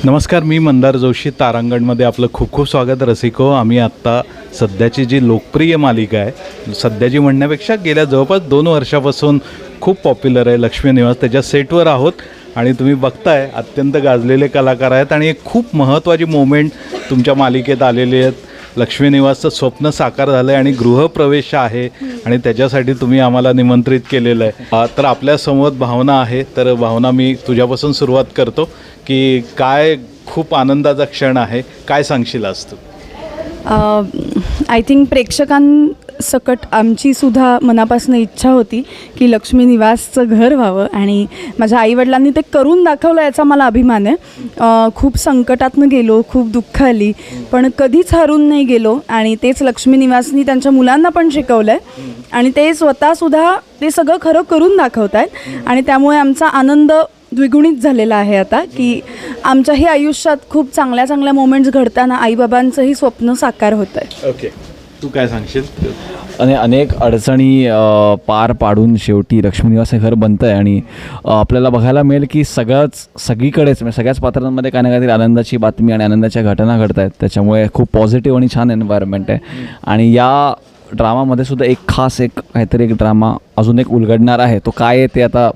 नमस्कार, मी मंदार जोशी. तारांगणमध्ये आपलं खूप खूप स्वागत रसिको. आम्ही आत्ता सध्याची जी लोकप्रिय मालिका आहे, सध्याची म्हणण्यापेक्षा गेल्या जवळपास 2 वर्षापासून खूप पॉप्युलर आहे, लक्ष्मी निवास, त्याच्या सेटवर आहोत आणि तुम्ही बघताय अत्यंत गाजलेले कलाकार आहेत आणि एक खूप महत्त्वाची मोमेंट तुमच्या मालिकेत आलेली आहेत. लक्ष्मी निवासचं स्वप्न साकार झालं आहे आणि गृहप्रवेश आहे आणि त्याच्यासाठी तुम्ही आम्हाला निमंत्रित केलेलं आहे. तर आपल्यासमोर भावना आहे. तर भावना, मी तुझ्यापासून सुरुवात करतो की काय खूप आनंदाचा क्षण आहे, काय सांगशील आज तू? आय थिंक प्रेक्षकांसकट आमचीसुद्धा मनापासून इच्छा होती की लक्ष्मी निवासचं घर व्हावं आणि माझ्या आईवडिलांनी ते करून दाखवलं, याचा मला अभिमान आहे. खूप संकटातनं गेलो, खूप दुःख आली, पण कधीच हारून नाही गेलो आणि तेच लक्ष्मी निवासनी त्यांच्या मुलांना पण शिकवलं आहे आणि ते स्वतःसुद्धा ते सगळं खरं करून दाखवत आहेत आणि त्यामुळे आमचा आनंद द्विगुणित झालेला आहे आता की आमच्याही आयुष्यात खूप चांगल्या चांगल्या मोमेंट्स घडताना आईबाबांचंही स्वप्न साकार होतं आहे. ओके, तू काय सांगशील? आणि अनेक अडचणी पार पाडून शेवटी लक्ष्मी निवास हे घर बनतं आहे आणि आपल्याला बघायला मिळेल की सगळीकडेच म्हणजे सगळ्याच पात्रांमध्ये काही ना काहीतरी आनंदाची बातमी आणि आनंदाच्या घटना घडत आहेत. त्याच्यामुळे खूप पॉझिटिव्ह आणि छान एन्व्हायरमेंट आहे आणि या ड्रामामध्ये सुद्धा एक काहीतरी एक ड्रामा अजून एक उलगडणार आहे. तो काय आहे ते आता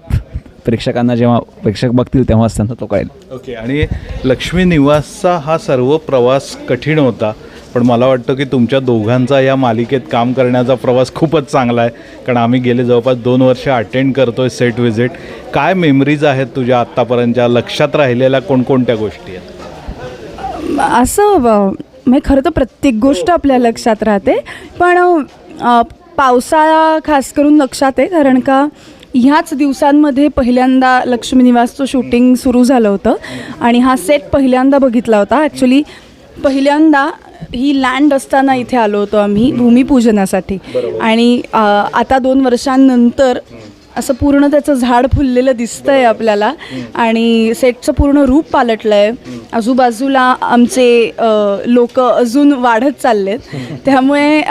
प्रेक्षकांना जेव्हा प्रेक्षक बघतील तेव्हाच त्यांना तो कळेल. ओके, आणि लक्ष्मी निवासचा हा सर्व प्रवास कठीण होता, पण मला वाटतं की तुमच्या दोघांचा या मालिकेत काम करण्याचा प्रवास खूपच चांगला आहे, कारण आम्ही गेले जवळपास 2 वर्ष अटेंड करतो आहे सेट व्हिजिट. काय मेमरीज आहेत तुझ्या आत्तापर्यंतच्या, लक्षात राहिलेल्या कोणकोणत्या गोष्टी आहेत? असं म्हणजे खरं तर प्रत्येक गोष्ट आपल्या लक्षात राहते, पण पावसाळा खास करून लक्षात आहे, कारण का ह्याच दिवसांमध्ये पहिल्यांदा लक्ष्मी निवासचं शूटिंग सुरू झालं होतं आणि हा सेट पहिल्यांदा बघितला होता. ॲक्च्युली पहिल्यांदा ही लँड असताना इथे आलो होतो आम्ही भूमिपूजनासाठी आणि आता 2 वर्षांनंतर असं पूर्ण त्याचं झाड फुललेलं दिसतं आहे आपल्याला आणि सेटचं पूर्ण रूप पालटलं आहे. आजूबाजूला आमचे लोक अजून वाढत चाललेत, त्यामुळे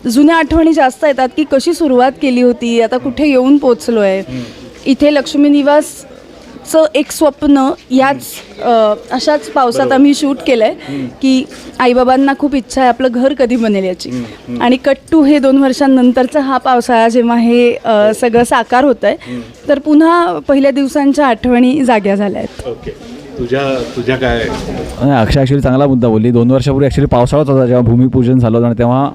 जुन्या आठवणी जास्त येतात की कशी सुरुवात केली होती, आता कुठे येऊन पोचलो आहे. इथे लक्ष्मी निवासचं एक स्वप्न याच अशाच पावसात आम्ही शूट केलं आहे की आईबाबांना खूप इच्छा आहे आपलं घर कधी बनेल याची, आणि कट टू हे 2 वर्षांनंतरचा हा पावसाळा जेव्हा हे सगळं साकार होतं आहे तर पुन्हा पहिल्या दिवसांच्या आठवणी जाग्या झाल्या आहेत. ओके, तुझ्या काय? अक्षय ॲक्च्युली चांगला मुद्दा बोलली. 2 वर्षापूर्वी ॲक्च्युली पावसाळाच होता जेव्हा भूमिपूजन झालं होतं आणि तेव्हा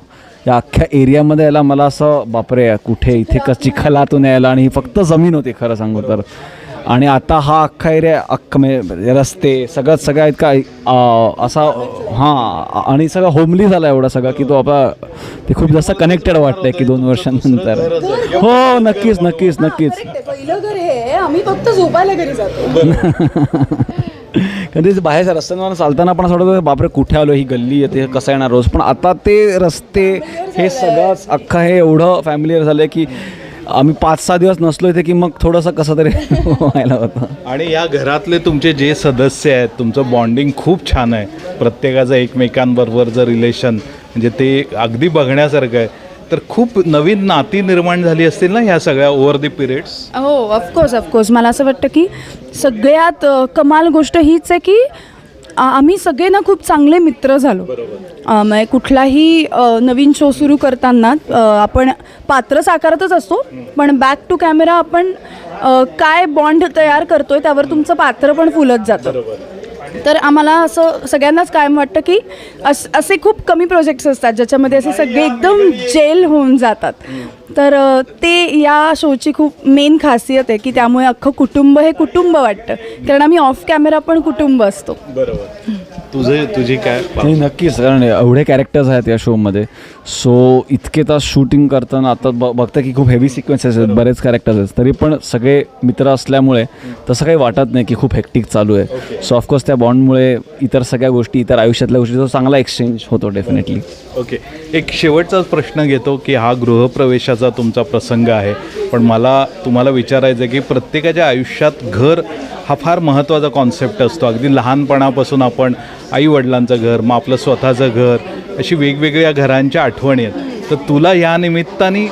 या अख्ख्या एरियामध्ये यायला मला असं बापरे कुठे इथे चिखलातून यायला, आणि फक्त जमीन होती खरं सांगू तर. आणि आता हा अख्खा एरिया म्हणजे रस्ते सगळ्या इतका असा हां आणि सगळं होमली झाला एवढा सगळं की तो आपला ते खूप जास्त कनेक्टेड वाटतंय की 2 वर्षांनंतर. हो, नक्कीच नक्कीच नक्कीच. पहिलं घर हे आम्ही फक्त झोपायला घरी जातो. कधी बाहेरच्या रस्त्यांवर चालताना पण असं वाटतं बापरे कुठे आलो, ही गल्ली येते, कसं येणार रोज. पण आता ते रस्ते हे सगळंच अख्खं हे एवढं फॅमिलियर झालं की आम्ही 5-6 दिवस नसलो इथे की मग थोडंसं कसं तरी व्हायला होतं. आणि या घरातले तुमचे जे सदस्य आहेत, तुमचं बॉन्डिंग खूप छान आहे. प्रत्येकाचं एकमेकांबरोबरचं रिलेशन म्हणजे ते अगदी बघण्यासारखं आहे. तर खूप नवीन नाती निर्माण झाली असतील ना ह्या सगळ्या ओव्हर दी पिरियड्स? हो, ऑफकोर्स. मला असं वाटतं की सगळ्यात कमाल गोष्ट हीच आहे की आम्ही सगळे ना खूप चांगले मित्र झालो. म्हणजे कुठलाही नवीन शो सुरू करताना आपण पात्र साकारतच असतो, पण बॅक टू कॅमेरा आपण काय बॉन्ड तयार करतोय त्यावर तुमचं पात्र पण फुलत जातं. तर आम्हाला असं सगळ्यांनाच कायम वाटतं की असे खूप कमी प्रोजेक्ट्स असतात ज्याच्यामध्ये असे सगळे एकदम जेल होऊन जातात. तर ते या शोची खूप मेन खासियत आहे की त्यामुळे अख्खं कुटुंब हे कुटुंब वाटतं, कारण आम्ही ऑफ कॅमेरा पण कुटुंब असतो. बरोबर. तुझी काय? नाही, नक्कीच, कारण एवढे कॅरेक्टर्स आहेत या शोमध्ये. सो इतके तास शूटिंग करताना आता बघता की खूप हेवी सिक्वेन्सेस आहेत, बरेच कॅरेक्टर्स आहेत, तरी पण सगळे मित्र असल्यामुळे तसं काही वाटत नाही की खूप हेक्टिक चालू आहे. सो ऑफकोर्स त्या बॉन्डमुळे इतर सगळ्या गोष्टी, इतर आयुष्यातल्या गोष्टी चांगला एक्सचेंज होतो डेफिनेटली. ओके, एक शेवटचाच प्रश्न घेतो की हा गृहप्रवेशाचा तुमचा प्रसंग आहे, पण मला तुम्हाला विचारायचं आहे की प्रत्येकाच्या आयुष्यात घर हा फार महत्त्वाचा कॉन्सेप्ट असतो. अगदी लहानपणापासून आपण आईवडिलांचं घर, मग आपलं स्वतःचं घर, अशी वेगवेगळ्या घरांच्या आठवणी आहेत. तर तुला या निमित्ताने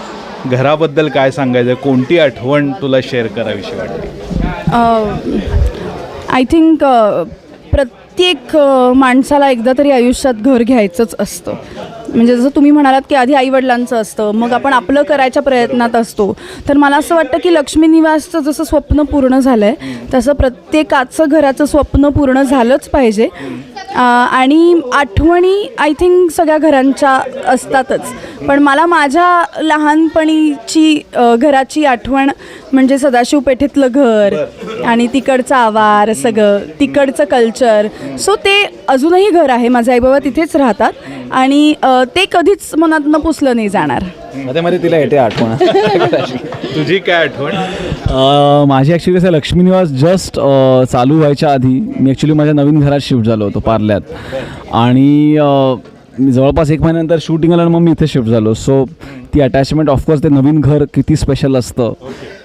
घराबद्दल काय सांगायचं, कोणती आठवण तुला शेअर करावीशी वाटते? आय थिंक प्रत्येक माणसाला एकदा तरी आयुष्यात घर घ्यायचंच असतं. म्हणजे जसं तुम्ही म्हणालात की आधी आईवडिलांचं असतं, मग आपण आपलं करायच्या प्रयत्नात असतो. तर मला असं वाटतं की लक्ष्मी निवासचं जसं स्वप्न पूर्ण झालं आहे तसं प्रत्येकाचं घराचं स्वप्न पूर्ण झालंच पाहिजे. आणि आठवणी आय थिंक सगळ्या घरांच्या असतातच, पण मला माझ्या लहानपणीची घराची आठवण म्हणजे सदाशिव पेठेतलं घर आणि तिकडचा आवार, सगळं तिकडचं कल्चर. सो ते अजूनही घर आहे, माझे आईबाबा तिथेच राहतात आणि ते कधीच मनातनं पुसलं नाही जाणार. मध्ये मध्ये तिला येते आठवण. तुझी काय आठवण? माझी ॲक्च्युली कसं लक्ष्मी निवास जस्ट चालू व्हायच्या आधी मी ॲक्च्युली माझ्या नवीन घरात शिफ्ट झालो होतो पार्ल्यात. आणि मी जवळपास 1 महिन्यानंतर शूटिंग आलं आणि मग मी इथे शिफ्ट झालो. सो ती अटॅचमेंट ऑफकोर्स ते नवीन घर किती स्पेशल असतं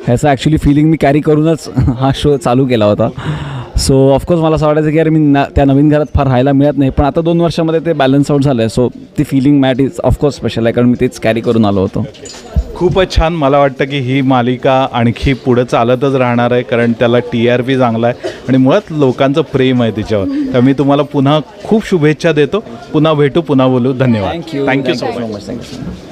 ह्याचं ॲक्च्युली फिलिंग मी कॅरी करूनच हा शो चालू केला होता. सो ऑफकोर्स मला असं वाटायचं की अरे मी त्या नवीन घरात फार राहायला मिळत नाही, पण आता 2 वर्षामध्ये ते बॅलन्स आउट झालं आहे. सो ती feeling mat is of course special आहे, कारण मी तेच कॅरी करून आलो होतो. खूपच छान. मला वाटतं की ही मालिका आणखी पुढं चालतच राहणार आहे, कारण त्याला TRP चांगला आहे आणि मुळात लोकांचं प्रेम आहे तिच्यावर. तर मी तुम्हाला पुन्हा खूप शुभेच्छा देतो. पुन्हा भेटू, पुन्हा बोलू. धन्यवाद. Thank you thank you so much. Thank you.